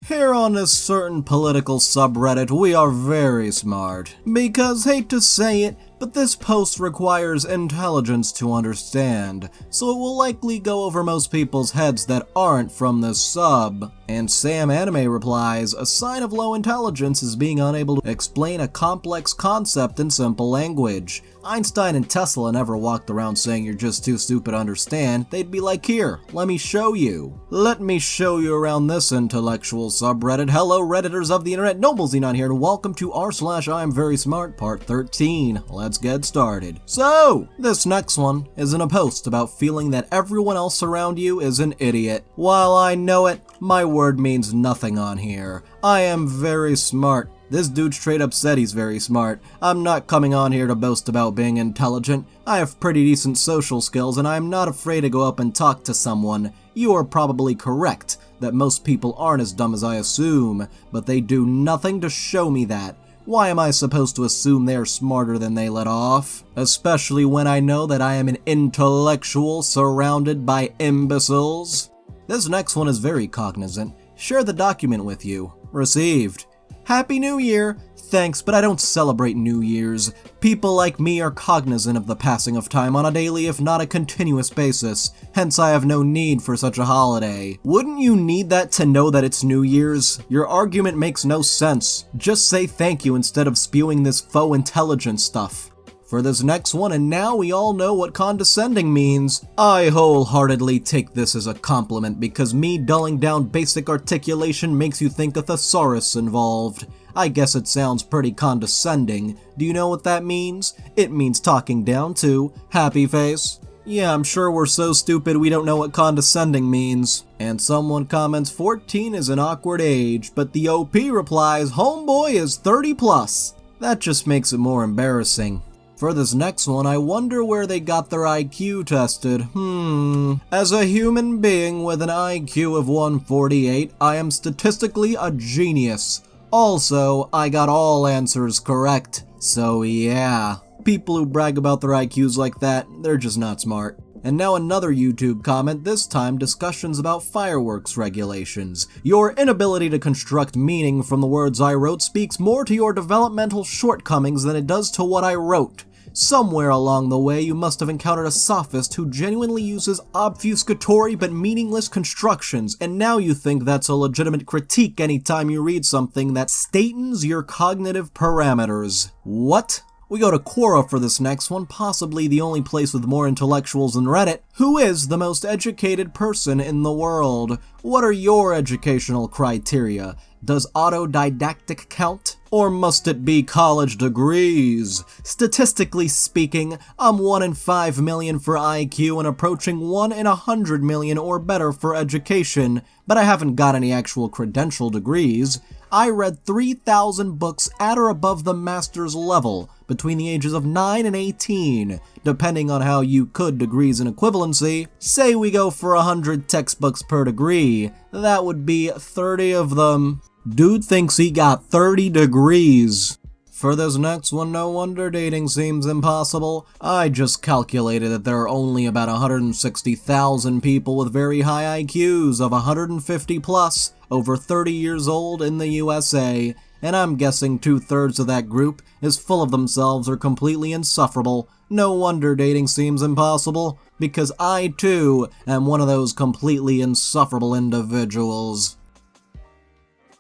Here on this certain political subreddit, we are very smart. Because, hate to say it, but this post requires intelligence to understand, so it will likely go over most people's heads that aren't from this sub. And Sam Anime replies, a sign of low intelligence is being unable to explain a complex concept in simple language. Einstein and Tesla never walked around saying you're just too stupid to understand. They'd be like, here, let me show you. Let me show you around this intellectual subreddit. Hello Redditors of the internet, Noble Xenon here, and welcome to r/IAmVerySmart part 13. Let's get started. So, this next one is in a post about feeling that everyone else around you is an idiot. While I know it, my word means nothing on here. I am very smart. This dude straight up said he's very smart. I'm not coming on here to boast about being intelligent. I have pretty decent social skills and I'm not afraid to go up and talk to someone. You are probably correct that most people aren't as dumb as I assume, but they do nothing to show me that. Why am I supposed to assume they're smarter than they let off? Especially when I know that I am an intellectual surrounded by imbeciles? This next one is very cognizant. Share the document with you. Received. Happy New Year! Thanks, but I don't celebrate New Year's. People like me are cognizant of the passing of time on a daily if not a continuous basis, hence I have no need for such a holiday. Wouldn't you need that to know that it's New Year's? Your argument makes no sense. Just say thank you instead of spewing this faux intelligence stuff. For this next one, and now we all know what condescending means. I wholeheartedly take this as a compliment because me dulling down basic articulation makes you think a thesaurus involved. I guess it sounds pretty condescending. Do you know what that means? It means talking down to happy face. Yeah, I'm sure we're so stupid we don't know what condescending means. And someone comments 14 is an awkward age, but the OP replies homeboy is 30 plus. That just makes it more embarrassing. For this next one, I wonder where they got their IQ tested. As a human being with an IQ of 148, I am statistically a genius. Also, I got all answers correct. So yeah, people who brag about their IQs like that, they're just not smart. And now another YouTube comment, this time discussions about fireworks regulations. Your inability to construct meaning from the words I wrote speaks more to your developmental shortcomings than it does to what I wrote. Somewhere along the way, you must have encountered a sophist who genuinely uses obfuscatory but meaningless constructions, and now you think that's a legitimate critique anytime you read something that statens your cognitive parameters. What? We go to Quora for this next one, possibly the only place with more intellectuals than Reddit. Who is the most educated person in the world? What are your educational criteria? Does autodidactic count? Or must it be college degrees? Statistically speaking, I'm 1 in 5 million for IQ and approaching 1 in 100 million or better for education, but I haven't got any actual credential degrees. I read 3,000 books at or above the master's level between the ages of 9 and 18, depending on how you could degrees in equivalency. Say we go for 100 textbooks per degree, that would be 30 of them. Dude thinks he got 30 degrees. For this next one, no wonder dating seems impossible. I just calculated that there are only about 160,000 people with very high IQs of 150 plus, over 30 years old in the USA, and I'm guessing 2/3 of that group is full of themselves or completely insufferable. No wonder dating seems impossible, because I too am one of those completely insufferable individuals.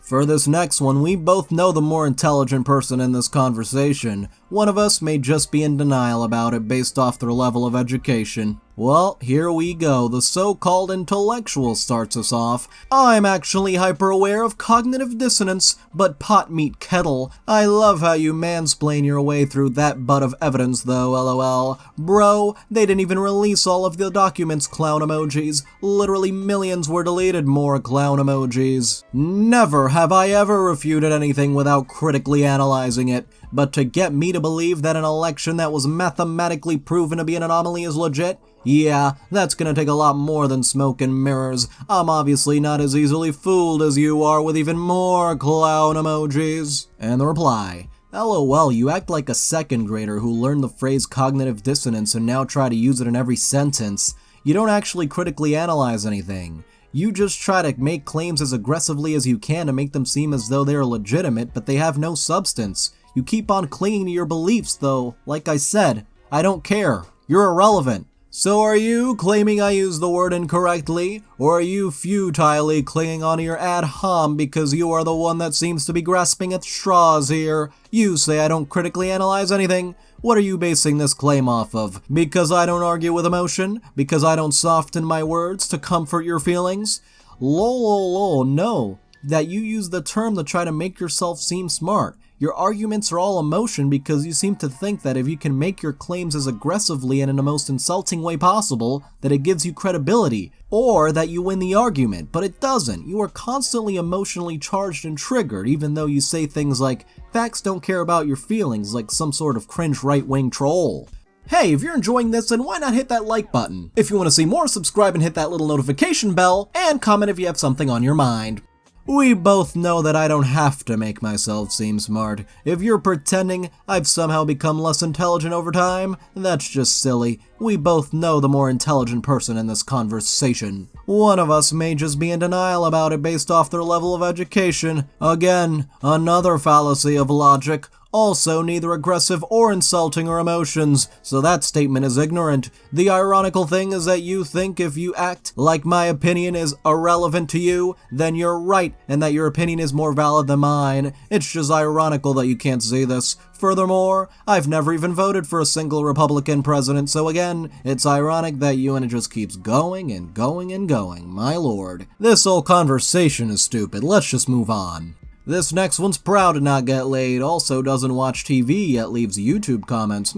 For this next one, we both know the more intelligent person in this conversation. One of us may just be in denial about it based off their level of education. Well, here we go. The so-called intellectual starts us off. I'm actually hyper-aware of cognitive dissonance, but pot meet kettle. I love how you mansplain your way through that butt of evidence though, lol. Bro, they didn't even release all of the documents, clown emojis. Literally millions were deleted, more clown emojis. Never have I ever refuted anything without critically analyzing it. But to get me to believe that an election that was mathematically proven to be an anomaly is legit? Yeah, that's gonna take a lot more than smoke and mirrors. I'm obviously not as easily fooled as you are with even more clown emojis. And the reply, LOL, you act like a second grader who learned the phrase cognitive dissonance and now try to use it in every sentence. You don't actually critically analyze anything. You just try to make claims as aggressively as you can to make them seem as though they are legitimate, but they have no substance. You keep on clinging to your beliefs, though. Like I said, I don't care. You're irrelevant. So are you claiming I used the word incorrectly, or are you futilely clinging onto your ad hom because you are the one that seems to be grasping at straws here? You say I don't critically analyze anything. What are you basing this claim off of? Because I don't argue with emotion? Because I don't soften my words to comfort your feelings? Lol, no. That you use the term to try to make yourself seem smart. Your arguments are all emotion because you seem to think that if you can make your claims as aggressively and in the most insulting way possible, that it gives you credibility, or that you win the argument, but it doesn't. You are constantly emotionally charged and triggered, even though you say things like, facts don't care about your feelings, like some sort of cringe right-wing troll. Hey, if you're enjoying this, then why not hit that like button? If you want to see more, subscribe and hit that little notification bell, and comment if you have something on your mind. We both know that I don't have to make myself seem smart. If you're pretending I've somehow become less intelligent over time, that's just silly. We both know the more intelligent person in this conversation. One of us may just be in denial about it based off their level of education. Again, another fallacy of logic. Also, neither aggressive or insulting are emotions, so that statement is ignorant. The ironical thing is that you think if you act like my opinion is irrelevant to you, then you're right, and that your opinion is more valid than mine. It's just ironical that you can't see this. Furthermore, I've never even voted for a single Republican president, so again, it's ironic that you and it just keeps going and going and going, my lord. This whole conversation is stupid, let's just move on. This next one's proud to not get laid, also doesn't watch TV yet leaves YouTube comments.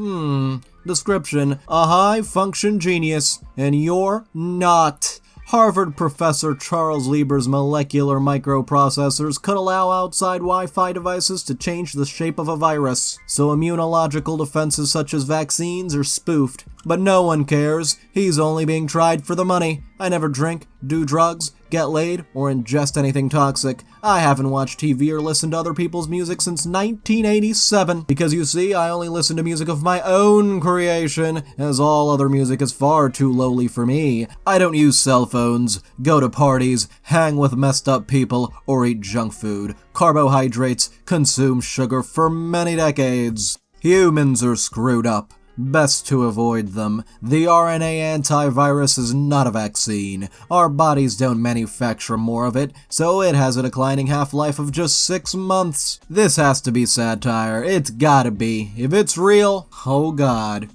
Description, a high-function genius, and you're not. Harvard professor Charles Lieber's molecular microprocessors could allow outside Wi-Fi devices to change the shape of a virus, so immunological defenses such as vaccines are spoofed. But no one cares. He's only being tried for the money. I never drink, do drugs, get laid, or ingest anything toxic. I haven't watched TV or listened to other people's music since 1987, because you see, I only listen to music of my own creation, as all other music is far too lowly for me. I don't use cell phones, go to parties, hang with messed up people, or eat junk food, carbohydrates, consume sugar for many decades. Humans are screwed up. Best to avoid them. The RNA antivirus is not a vaccine. Our bodies don't manufacture more of it, so it has a declining half-life of just 6 months. This has to be satire. It's gotta be. If it's real, oh god.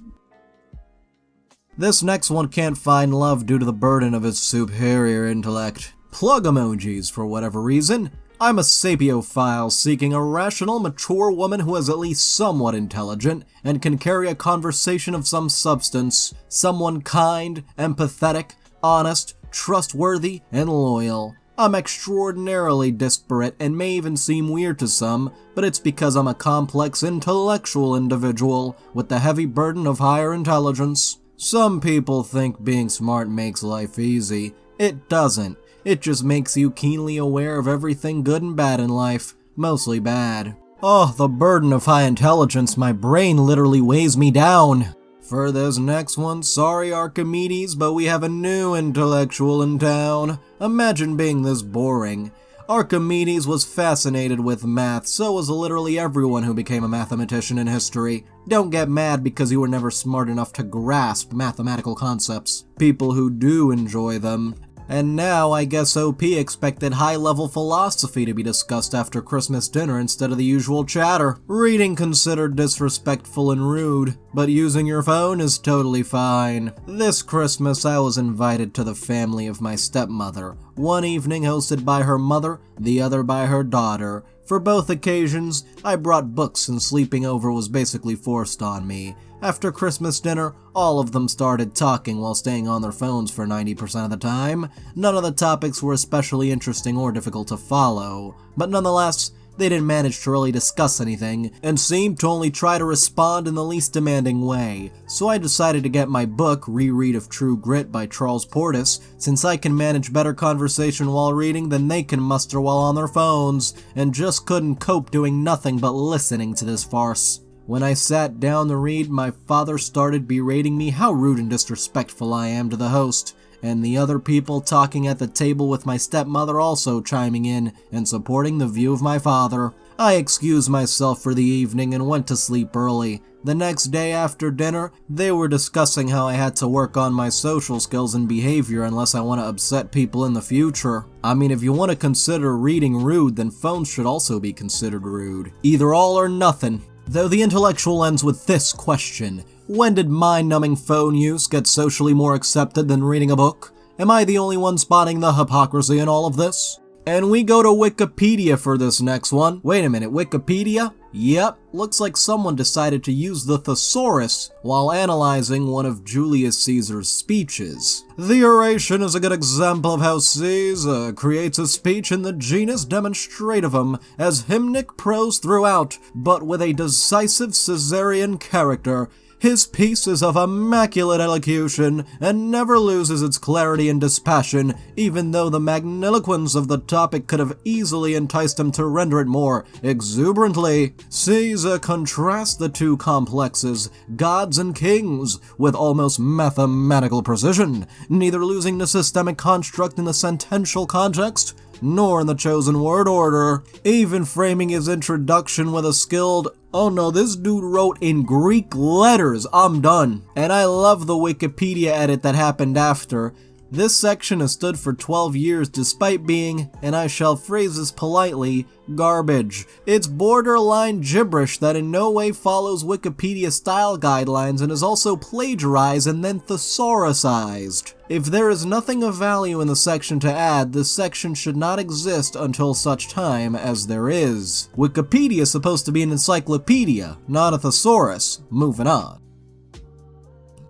This next one can't find love due to the burden of its superior intellect. Plug emojis for whatever reason. I'm a sapiophile seeking a rational, mature woman who is at least somewhat intelligent and can carry a conversation of some substance. Someone kind, empathetic, honest, trustworthy, and loyal. I'm extraordinarily disparate and may even seem weird to some, but it's because I'm a complex intellectual individual with the heavy burden of higher intelligence. Some people think being smart makes life easy. It doesn't. It just makes you keenly aware of everything good and bad in life. Mostly bad. Oh, the burden of high intelligence, my brain literally weighs me down. For this next one, sorry Archimedes, but we have a new intellectual in town. Imagine being this boring. Archimedes was fascinated with math, so was literally everyone who became a mathematician in history. Don't get mad because you were never smart enough to grasp mathematical concepts. People who do enjoy them. And now, I guess OP expected high-level philosophy to be discussed after Christmas dinner instead of the usual chatter. Reading considered disrespectful and rude, but using your phone is totally fine. This Christmas, I was invited to the family of my stepmother. One evening hosted by her mother, the other by her daughter. For both occasions, I brought books and sleeping over was basically forced on me. After Christmas dinner, all of them started talking while staying on their phones for 90% of the time. None of the topics were especially interesting or difficult to follow, but nonetheless, they didn't manage to really discuss anything, and seemed to only try to respond in the least demanding way. So I decided to get my book, Reread of True Grit by Charles Portis, since I can manage better conversation while reading than they can muster while on their phones, and just couldn't cope doing nothing but listening to this farce. When I sat down to read, my father started berating me how rude and disrespectful I am to the host. and the other people talking at the table with my stepmother also chiming in and supporting the view of my father. I excused myself for the evening and went to sleep early. The next day after dinner, they were discussing how I had to work on my social skills and behavior unless I want to upset people in the future. I mean, if you want to consider reading rude, then phones should also be considered rude. Either all or nothing. Though the intellectual ends with this question: when did mind-numbing phone use get socially more accepted than reading a book? Am I the only one spotting the hypocrisy in all of this? And we go to Wikipedia for this next one. Wait a minute, Wikipedia? Yep, looks like someone decided to use the thesaurus while analyzing one of Julius Caesar's speeches. The oration is a good example of how Caesar creates a speech in the genus demonstrativum as hymnic prose throughout, but with a decisive Caesarian character. His piece is of immaculate elocution and never loses its clarity and dispassion, even though the magniloquence of the topic could have easily enticed him to render it more exuberantly. Caesar contrasts the two complexes, gods and kings, with almost mathematical precision, neither losing the systemic construct in the sentential context, nor in the chosen word order, even framing his introduction with a skilled, "Oh no, this dude wrote in Greek letters, I'm done." And I love the Wikipedia edit that happened after. This section has stood for 12 years despite being, and I shall phrase this politely, garbage. It's borderline gibberish that in no way follows Wikipedia style guidelines and is also plagiarized and then thesaurusized. If there is nothing of value in the section to add, this section should not exist until such time as there is. Wikipedia is supposed to be an encyclopedia, not a thesaurus. Moving on.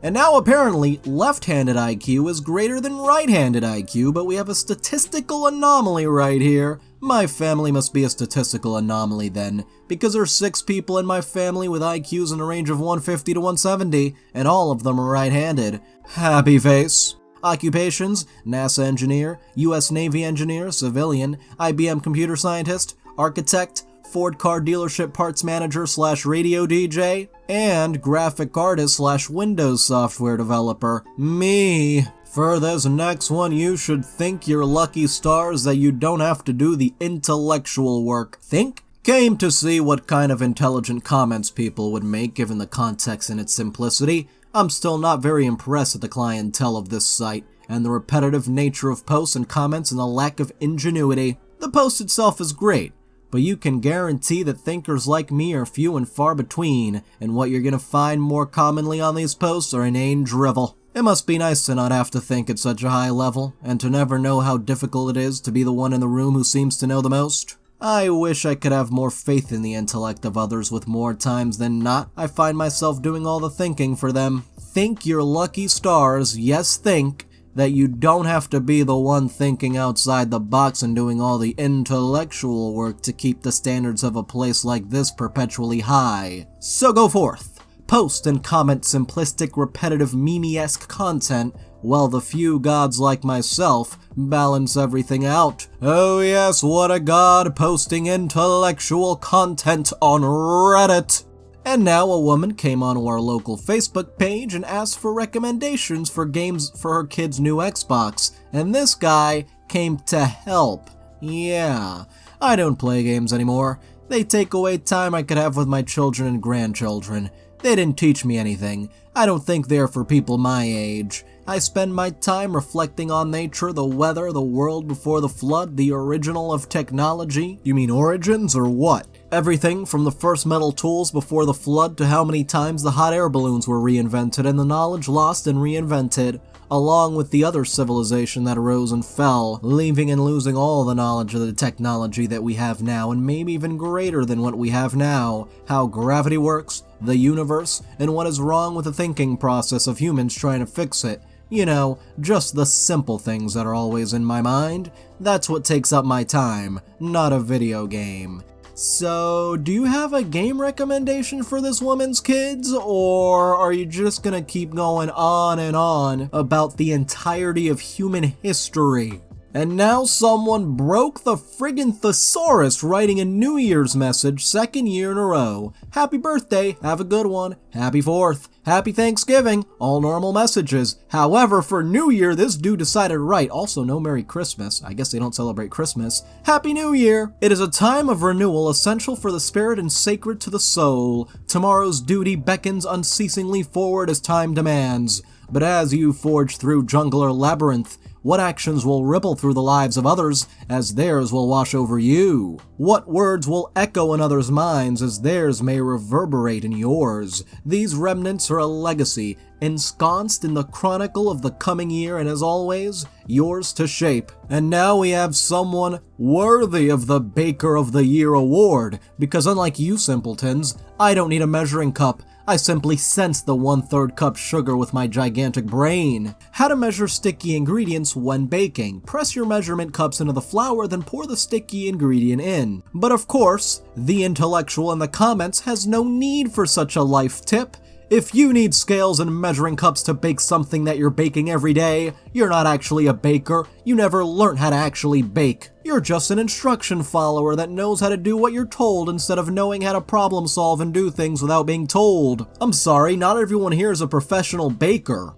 And now apparently, left-handed IQ is greater than right-handed IQ, but we have a statistical anomaly right here. My family must be a statistical anomaly then, because there's 6 people in my family with IQs in a range of 150 to 170, and all of them are right-handed. Happy face. Occupations: NASA engineer, US Navy engineer, civilian, IBM computer scientist, architect, Ford car dealership parts manager / radio DJ, and graphic artist / Windows software developer. Me. For this next one, you should thank your lucky stars that you don't have to do the intellectual work. Think? Came to see what kind of intelligent comments people would make given the context and its simplicity. I'm still not very impressed at the clientele of this site, and the repetitive nature of posts and comments and the lack of ingenuity. The post itself is great, but you can guarantee that thinkers like me are few and far between, and what you're gonna find more commonly on these posts are inane drivel. It must be nice to not have to think at such a high level, and to never know how difficult it is to be the one in the room who seems to know the most. I wish I could have more faith in the intellect of others with more times than not. I find myself doing all the thinking for them. Think your lucky stars, yes think, that you don't have to be the one thinking outside the box and doing all the intellectual work to keep the standards of a place like this perpetually high. So go forth, post and comment simplistic, repetitive, meme-esque content, while the few gods like myself balance everything out. Oh yes, what a god posting intellectual content on Reddit! And now a woman came onto our local Facebook page and asked for recommendations for games for her kid's new Xbox, and this guy came to help. Yeah, I don't play games anymore. They take away time I could have with my children and grandchildren. They didn't teach me anything. I don't think they're for people my age. I spend my time reflecting on nature, the weather, the world before the flood, the original of technology. You mean origins or what? Everything from the first metal tools before the flood to how many times the hot air balloons were reinvented and the knowledge lost and reinvented, along with the other civilization that arose and fell, leaving and losing all the knowledge of the technology that we have now, and maybe even greater than what we have now, how gravity works, the universe, and what is wrong with the thinking process of humans trying to fix it. You know, just the simple things that are always in my mind. That's what takes up my time, not a video game. So, do you have a game recommendation for this woman's kids, or are you just gonna keep going on and on about the entirety of human history? And now someone broke the friggin' thesaurus writing a New Year's message 2nd year in a row. Happy birthday, have a good one. Happy 4th, happy Thanksgiving, all normal messages. However, for New Year, this dude decided to write, also no Merry Christmas. I guess they don't celebrate Christmas. Happy New Year! It is a time of renewal essential for the spirit and sacred to the soul. Tomorrow's duty beckons unceasingly forward as time demands. But as you forge through jungler labyrinth, what actions will ripple through the lives of others as theirs will wash over you? What words will echo in others' minds as theirs may reverberate in yours? These remnants are a legacy, ensconced in the chronicle of the coming year, and as always, yours to shape. And now we have someone worthy of the Baker of the Year award, because unlike you simpletons, I don't need a measuring cup. I simply sense the 1/3 cup sugar with my gigantic brain. How to measure sticky ingredients when baking. Press your measurement cups into the flour, then pour the sticky ingredient in. But of course, the intellectual in the comments has no need for such a life tip. If you need scales and measuring cups to bake something that you're baking every day, you're not actually a baker. You never learned how to actually bake. You're just an instruction follower that knows how to do what you're told instead of knowing how to problem solve and do things without being told. I'm sorry, not everyone here is a professional baker.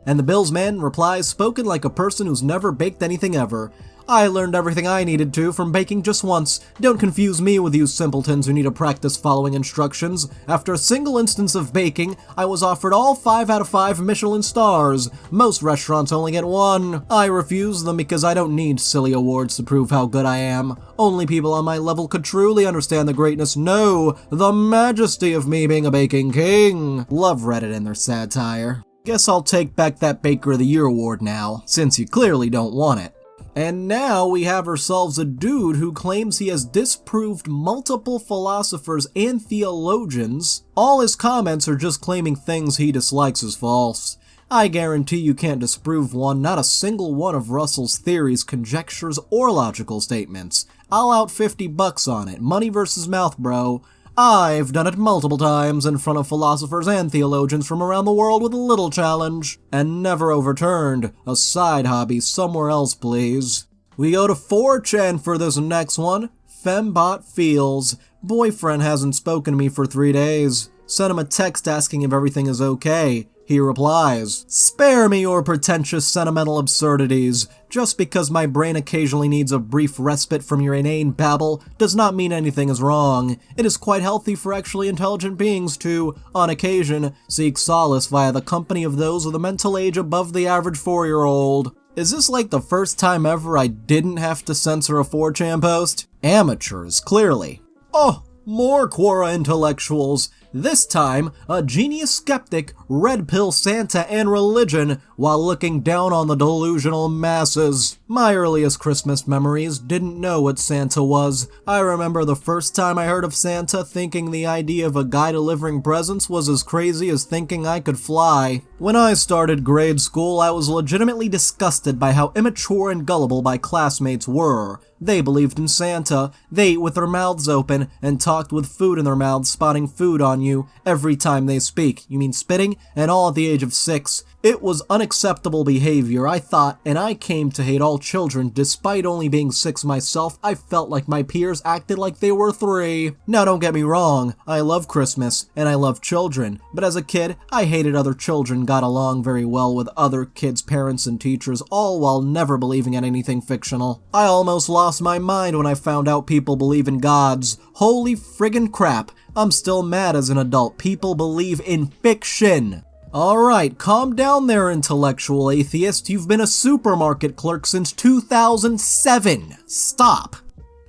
And the Bills man replies, spoken like a person who's never baked anything ever. I learned everything I needed to from baking just once. Don't confuse me with you simpletons who need to practice following instructions. After a single instance of baking, I was offered all 5 out of 5 Michelin stars. Most restaurants only get 1. I refuse them because I don't need silly awards to prove how good I am. Only people on my level could truly understand the greatness, no, the majesty of me being a baking king. Love Reddit and their satire. Guess I'll take back that Baker of the Year award now, since you clearly don't want it. And now we have ourselves a dude who claims he has disproved multiple philosophers and theologians. All his comments are just claiming things he dislikes as false. I guarantee you can't disprove one, not a single one of Russell's theories, conjectures, or logical statements. I'll out $50 on it. Money versus mouth, bro. I've done it multiple times in front of philosophers and theologians from around the world with a little challenge, and never overturned. A side hobby somewhere else, please. We go to 4chan for this next one. Fembot feels. Boyfriend hasn't spoken to me for 3 days. Sent him a text asking if everything is okay. He replies, spare me your pretentious sentimental absurdities. Just because my brain occasionally needs a brief respite from your inane babble does not mean anything is wrong. It is quite healthy for actually intelligent beings to, on occasion, seek solace via the company of those with a mental age above the average 4-year-old. Is this like the first time ever I didn't have to censor a 4chan post? Amateurs, clearly. Oh, more Quora intellectuals. This time, a genius skeptic red pill Santa and religion while looking down on the delusional masses. My earliest Christmas memories didn't know what Santa was. I remember the first time I heard of Santa thinking the idea of a guy delivering presents was as crazy as thinking I could fly. When I started grade school, I was legitimately disgusted by how immature and gullible my classmates were. They believed in Santa, they ate with their mouths open, and talked with food in their mouths, spotting food on you every time they speak. You mean spitting? And all at the age of 6. It was unacceptable behavior, I thought, and I came to hate all children. Despite only being 6 myself, I felt like my peers acted like they were 3. Now don't get me wrong, I love Christmas, and I love children, but as a kid, I hated other children, got along very well with other kids' parents and teachers, all while never believing in anything fictional. I almost lost my mind when I found out people believe in gods. Holy friggin' crap, I'm still mad as an adult. People believe in fiction. Alright, calm down there, intellectual atheist. You've been a supermarket clerk since 2007. Stop.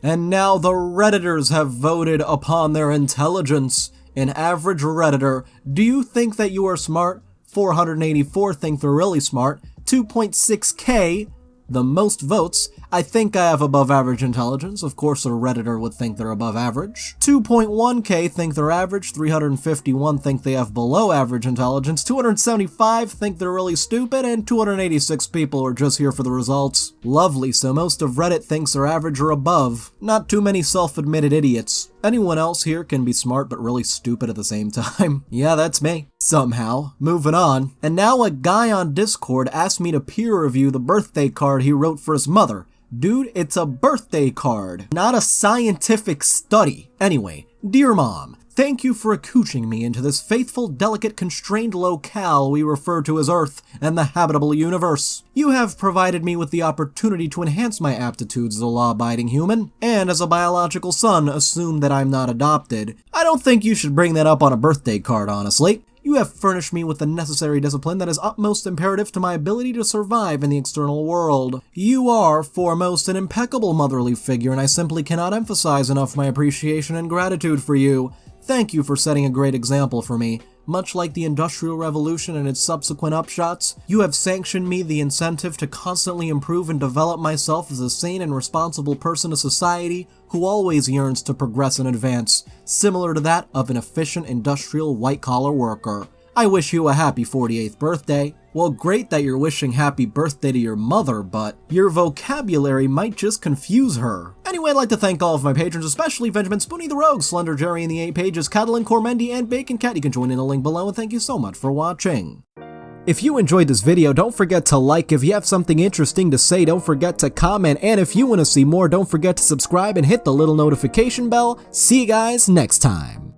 And now the Redditors have voted upon their intelligence. An average Redditor, do you think that you are smart? 484 think they're really smart. 2.6K, the most votes, I think I have above average intelligence. Of course, a Redditor would think they're above average. 2.1k think they're average, 351 think they have below average intelligence, 275 think they're really stupid, and 286 people are just here for the results. Lovely, so most of Reddit thinks they're average or above. Not too many self-admitted idiots. Anyone else here can be smart but really stupid at the same time. Yeah, that's me. Somehow. Moving on. And now a guy on Discord asked me to peer review the birthday card he wrote for his mother. Dude, it's a birthday card, not a scientific study. Anyway, dear Mom, thank you for accouching me into this faithful, delicate, constrained locale we refer to as Earth and the habitable universe. You have provided me with the opportunity to enhance my aptitudes as a law-abiding human, and as a biological son, assume that I'm not adopted. I don't think you should bring that up on a birthday card, honestly. You have furnished me with the necessary discipline that is utmost imperative to my ability to survive in the external world. You are, foremost, an impeccable motherly figure, and I simply cannot emphasize enough my appreciation and gratitude for you. Thank you for setting a great example for me. Much like the Industrial Revolution and its subsequent upshots, you have sanctioned me the incentive to constantly improve and develop myself as a sane and responsible person of society who always yearns to progress and advance, similar to that of an efficient industrial white-collar worker. I wish you a happy 48th birthday. Well, great that you're wishing happy birthday to your mother, but your vocabulary might just confuse her. Anyway, I'd like to thank all of my patrons, especially Benjamin, Spoonie the Rogue, Slender Jerry in the 8 Pages, Catalan, Cormendi, and Bacon Cat. You can join in the link below, and thank you so much for watching. If you enjoyed this video, don't forget to like. If you have something interesting to say, don't forget to comment. And if you want to see more, don't forget to subscribe and hit the little notification bell. See you guys next time.